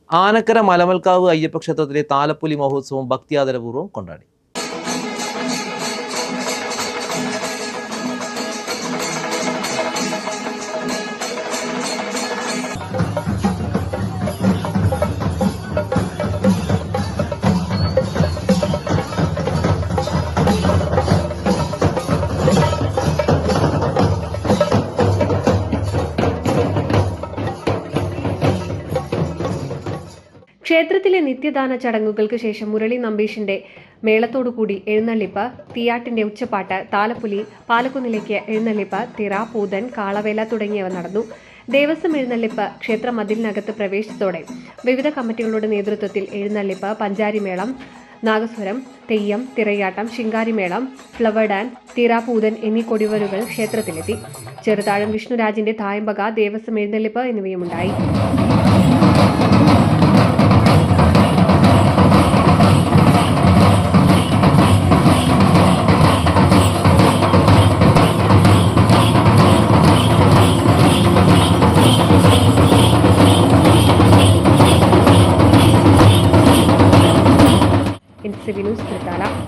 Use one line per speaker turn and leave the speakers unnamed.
ആനക്കര മലമൽക്കാവ് അയ്യപ്പ ക്ഷേത്രത്തിലെ താലപ്പൊലി മഹോത്സവം ഭക്തിയാദരപൂർവ്വം കൊണ്ടാടി.
ക്ഷേത്രത്തിലെ നിത്യദാന ചടങ്ങുകൾക്ക് ശേഷം മുരളി നമ്പീശിന്റെ മേളത്തോടുകൂടി എഴുന്നള്ളിപ്പ്, തീയാട്ടിന്റെ ഉച്ചപ്പാട്ട്, താലപ്പൊലി, പാലക്കുന്നിലേക്ക് എഴുന്നള്ളിപ്പ്, തിറ, പൂതൻ, കാളവേല തുടങ്ങിയവ നടന്നു. ദേവസ്വം എഴുന്നള്ളിപ്പ് ക്ഷേത്ര മതിലിനകത്ത് പ്രവേശിച്ചതോടെ വിവിധ കമ്മിറ്റികളുടെ നേതൃത്വത്തിൽ എഴുന്നള്ളിപ്പ്, പഞ്ചാരിമേളം, നാഗസ്വരം, തെയ്യം, തിറയാട്ടം, ശിങ്കാരിമേളം, ഫ്ലവർ ഡാൻസ്, തിറ, പൂതൻ എന്നീ കൊടിവരുകൾ ക്ഷേത്രത്തിലെത്തി. ചെറുതാഴം വിഷ്ണുരാജിന്റെ തായമ്പക, ദേവസ്വം എഴുന്നള്ളിപ്പ് എന്നിവയുമുണ്ടായി. NCV News, Triphala.